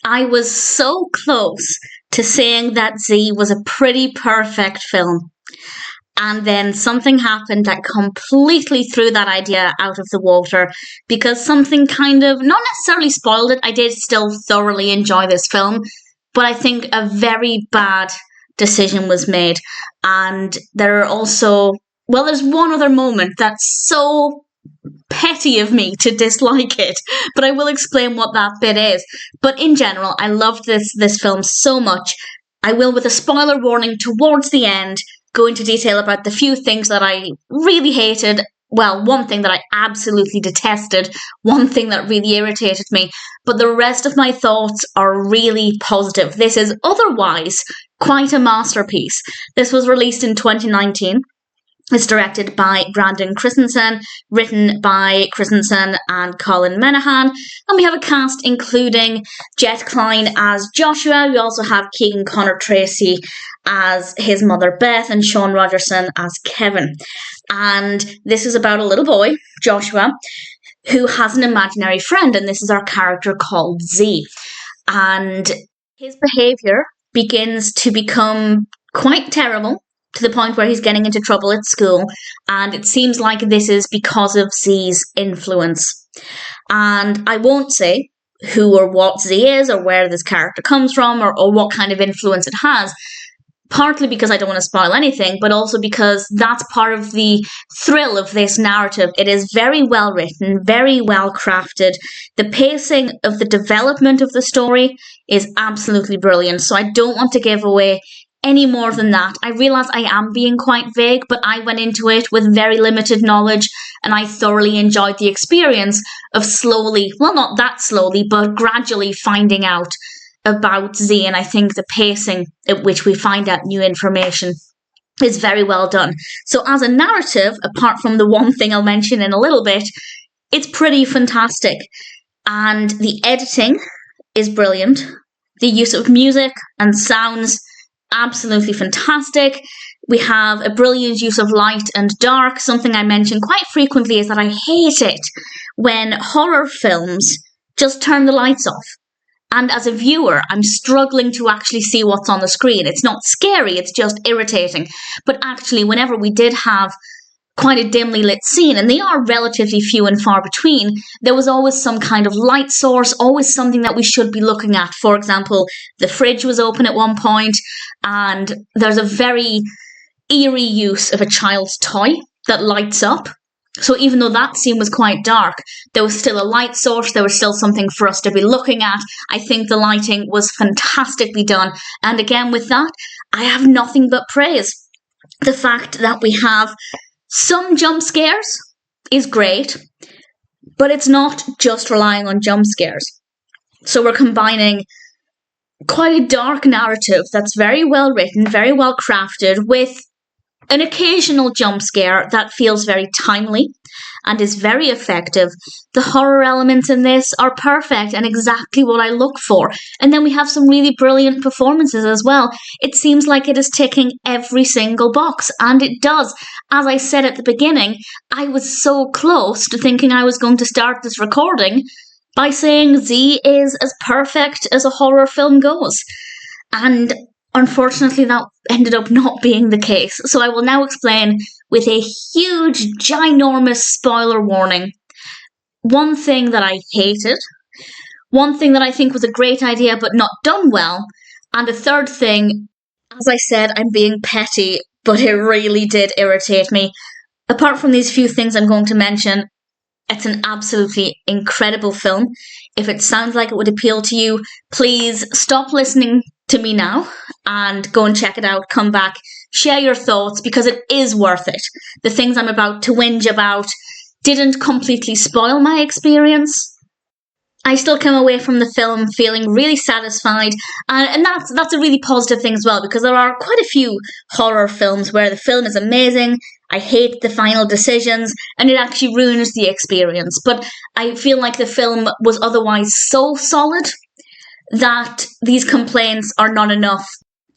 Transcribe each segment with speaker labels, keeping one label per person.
Speaker 1: I was so close to saying that Z was a pretty perfect film. And then something happened that completely threw that idea out of the water because something kind of, not necessarily spoiled it. I did still thoroughly enjoy this film, but I think a very bad decision was made. And there are also, well, there's one other moment that's so petty of me to dislike it, but I will explain what that bit is. But in general, I loved this film so much. I will, with a spoiler warning towards the end, go into detail about the few things that I really hated. Well, one thing that I absolutely detested, one thing that really irritated me, but the rest of my thoughts are really positive. This is otherwise quite a masterpiece. This was released in 2019. It's directed by Brandon Christensen, written by Christensen and Colin Minihan, and we have a cast including Jett Klyne as Joshua. We also have Keegan Tracy as his mother Beth and Sean Rogerson as Kevin. And this is about a little boy, Joshua, who has an imaginary friend, and this is our character called Z. And his behaviour begins to become quite terrible, to the point where he's getting into trouble at school, and it seems like this is because of Z's influence. And I won't say who or what Z is, or where this character comes from, or what kind of influence it has, partly because I don't want to spoil anything, but also because that's part of the thrill of this narrative. It is very well written, very well crafted. The pacing of the development of the story is absolutely brilliant, so I don't want to give away any more than that. I realise I am being quite vague, but I went into it with very limited knowledge, and I thoroughly enjoyed the experience of slowly, well, not that slowly, but gradually finding out about Z, and I think the pacing at which we find out new information is very well done. So as a narrative, apart from the one thing I'll mention in a little bit, it's pretty fantastic. And the editing is brilliant. The use of music and sounds, absolutely fantastic. We have a brilliant use of light and dark. Something I mention quite frequently is that I hate it when horror films just turn the lights off. And as a viewer, I'm struggling to actually see what's on the screen. It's not scary, it's just irritating. But actually, whenever we did have quite a dimly lit scene, and they are relatively few and far between, there was always some kind of light source, always something that we should be looking at. For example, the fridge was open at one point, and there's a very eerie use of a child's toy that lights up. So even though that scene was quite dark, there was still a light source, there was still something for us to be looking at. I think the lighting was fantastically done. And again, with that, I have nothing but praise. The fact that we have some jump scares is great, but it's not just relying on jump scares. So we're combining quite a dark narrative that's very well written, very well crafted, with an occasional jump scare that feels very timely and is very effective. The horror elements in this are perfect and exactly what I look for. And then we have some really brilliant performances as well. It seems like it is ticking every single box, and it does. As I said at the beginning, I was so close to thinking I was going to start this recording by saying Z is as perfect as a horror film goes. And unfortunately, that ended up not being the case. So I will now explain with a huge, ginormous spoiler warning. One thing that I hated, one thing that I think was a great idea but not done well, and a third thing, as I said, I'm being petty, but it really did irritate me. Apart from these few things I'm going to mention, it's an absolutely incredible film. If it sounds like it would appeal to you, please stop listening to me now and go and check it out. Come back, share your thoughts, because it is worth it. The things I'm about to whinge about didn't completely spoil my experience. I still came away from the film feeling really satisfied, and that's a really positive thing as well, because there are quite a few horror films where the film is amazing, I hate the final decisions, and it actually ruins the experience. But I feel like the film was otherwise so solid that these complaints are not enough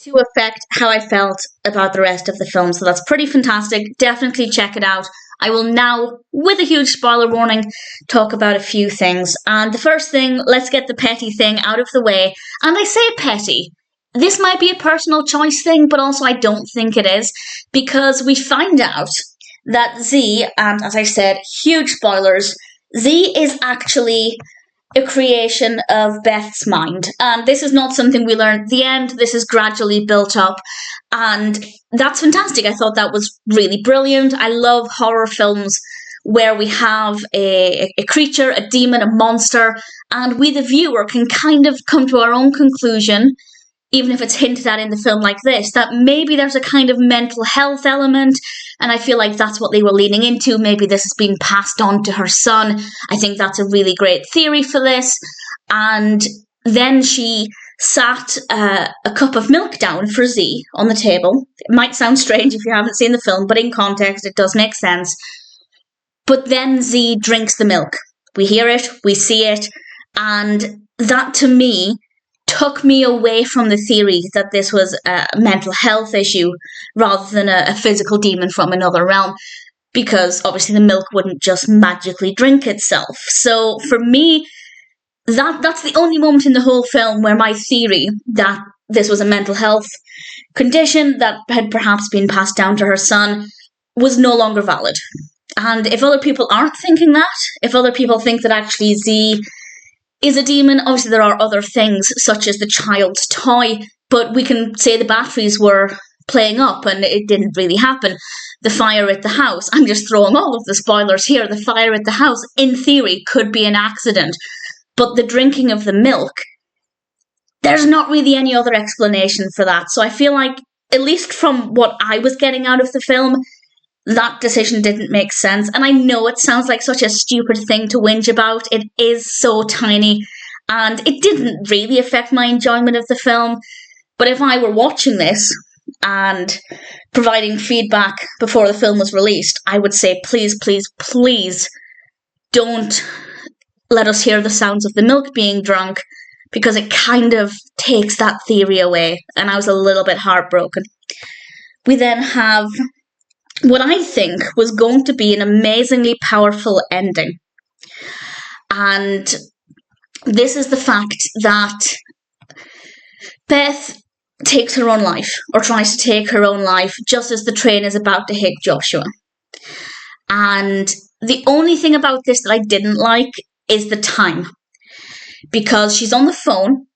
Speaker 1: to affect how I felt about the rest of the film. So that's pretty fantastic. Definitely check it out. I will now, with a huge spoiler warning, talk about a few things. And the first thing, let's get the petty thing out of the way. And I say petty. This might be a personal choice thing, but also I don't think it is, because we find out that Z, and as I said, huge spoilers, Z is actually a creation of Beth's mind. And this is not something we learn at the end. This is gradually built up. And that's fantastic. I thought that was really brilliant. I love horror films where we have a creature, a demon, a monster, and we, the viewer, can kind of come to our own conclusion, even if it's hinted at in the film like this, that maybe there's a kind of mental health element, and I feel like that's what they were leaning into. Maybe this is being passed on to her son. I think that's a really great theory for this. And then she sat a cup of milk down for Z on the table. It might sound strange if you haven't seen the film, but in context, it does make sense. But then Z drinks the milk. We hear it, we see it, and that to me took me away from the theory that this was a mental health issue rather than a physical demon from another realm, because obviously the milk wouldn't just magically drink itself. So for me, that's the only moment in the whole film where my theory that this was a mental health condition that had perhaps been passed down to her son was no longer valid. And if other people aren't thinking that, if other people think that actually Z is a demon, obviously there are other things such as the child's toy, but we can say the batteries were playing up and it didn't really happen. The fire at the house, I'm just throwing all of the spoilers here, the fire at the house in theory could be an accident, but the drinking of the milk, there's not really any other explanation for that. So I feel like, at least from what I was getting out of the film, that decision didn't make sense. And I know it sounds like such a stupid thing to whinge about. It is so tiny. And it didn't really affect my enjoyment of the film. But if I were watching this and providing feedback before the film was released, I would say, please, please, please don't let us hear the sounds of the milk being drunk, because it kind of takes that theory away. And I was a little bit heartbroken. We then have what I think was going to be an amazingly powerful ending. And this is the fact that Beth takes her own life, or tries to take her own life, just as the train is about to hit Joshua. And the only thing about this that I didn't like is the time. Because she's on the phone,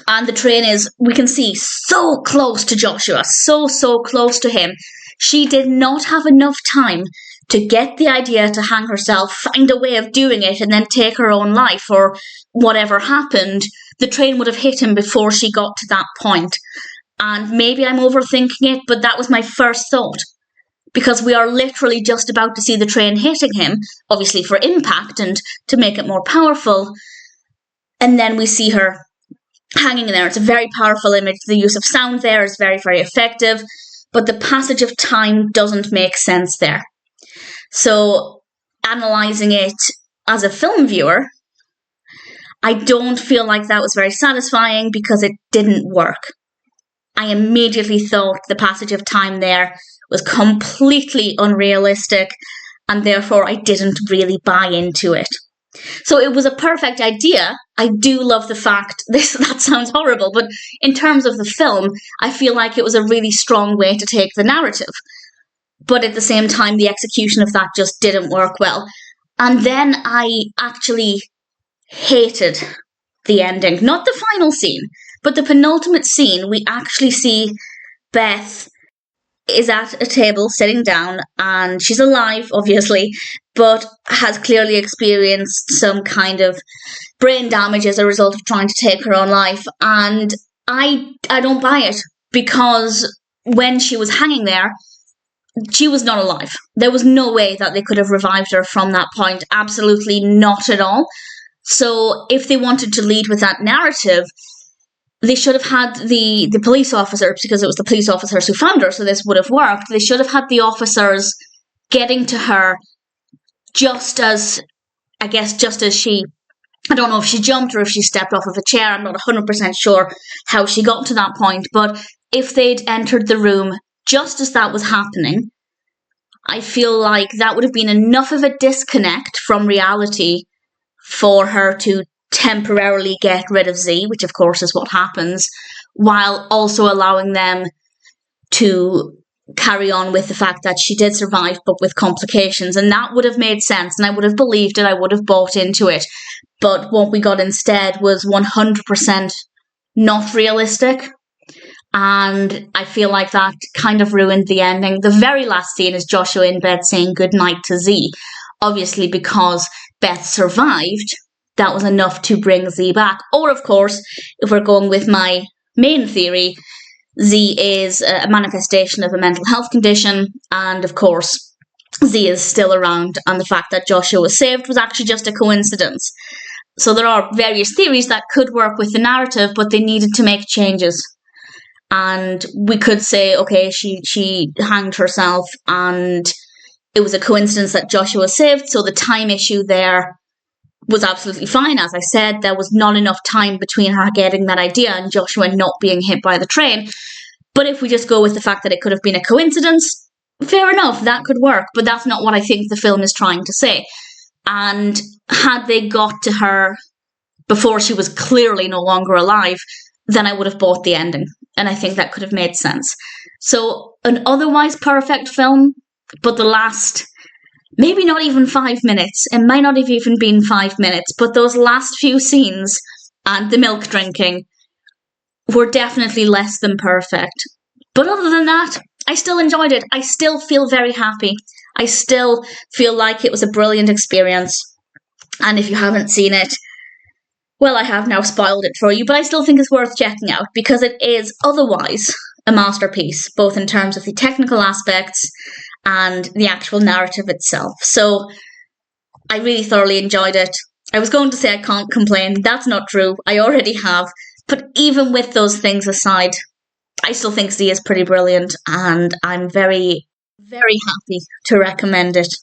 Speaker 1: and the train is, we can see, so close to Joshua, so close to him. She did not have enough time to get the idea to hang herself, find a way of doing it, and then take her own life, or whatever happened. The train would have hit him before she got to that point. And maybe I'm overthinking it, but that was my first thought. Because we are literally just about to see the train hitting him, obviously for impact and to make it more powerful. And then we see her hanging there. It's a very powerful image. The use of sound there is very, very effective. But the passage of time doesn't make sense there. So, analysing it as a film viewer, I don't feel like that was very satisfying because it didn't work. I immediately thought the passage of time there was completely unrealistic, and therefore I didn't really buy into it. So it was a perfect idea. I do love the fact, that sounds horrible, but in terms of the film, I feel like it was a really strong way to take the narrative. But at the same time, the execution of that just didn't work well. And then I actually hated the ending. Not the final scene, but the penultimate scene. We actually see Beth is at a table sitting down, and she's alive, obviously, but has clearly experienced some kind of brain damage as a result of trying to take her own life. And I don't buy it, because when she was hanging there, she was not alive. There was no way that they could have revived her from that point. Absolutely not at all. So if they wanted to lead with that narrative, they should have had the police officers, because it was the police officers who found her, so this would have worked. They should have had the officers getting to her just as she, I don't know if she jumped or if she stepped off of a chair. I'm not 100% sure how she got to that point. But if they'd entered the room just as that was happening, I feel like that would have been enough of a disconnect from reality for her to temporarily get rid of Z, which of course is what happens, while also allowing them to carry on with the fact that she did survive, but with complications. And that would have made sense, and I would have believed it, I would have bought into it. But what we got instead was 100% not realistic. And I feel like that kind of ruined the ending. The very last scene is Joshua in bed saying goodnight to Z. Obviously, because Beth survived, that was enough to bring Z back. Or, of course, if we're going with my main theory, Z is a manifestation of a mental health condition, and of course, Z is still around, and the fact that Joshua was saved was actually just a coincidence. So there are various theories that could work with the narrative, but they needed to make changes. And we could say, okay, she hanged herself, and it was a coincidence that Joshua was saved, so the time issue there was absolutely fine. As I said, there was not enough time between her getting that idea and Joshua not being hit by the train. But if we just go with the fact that it could have been a coincidence, fair enough, that could work. But that's not what I think the film is trying to say. And had they got to her before she was clearly no longer alive, then I would have bought the ending. And I think that could have made sense. So an otherwise perfect film, but the last, maybe not even 5 minutes, it might not have even been 5 minutes, but those last few scenes and the milk drinking were definitely less than perfect. But other than that, I still enjoyed it. I still feel very happy. I still feel like it was a brilliant experience. And if you haven't seen it, well, I have now spoiled it for you, but I still think it's worth checking out because it is otherwise a masterpiece, both in terms of the technical aspects and the actual narrative itself. So I really thoroughly enjoyed it. I was going to say I can't complain. That's not true. I already have. But even with those things aside, I still think Z is pretty brilliant, and I'm very, very happy to recommend it.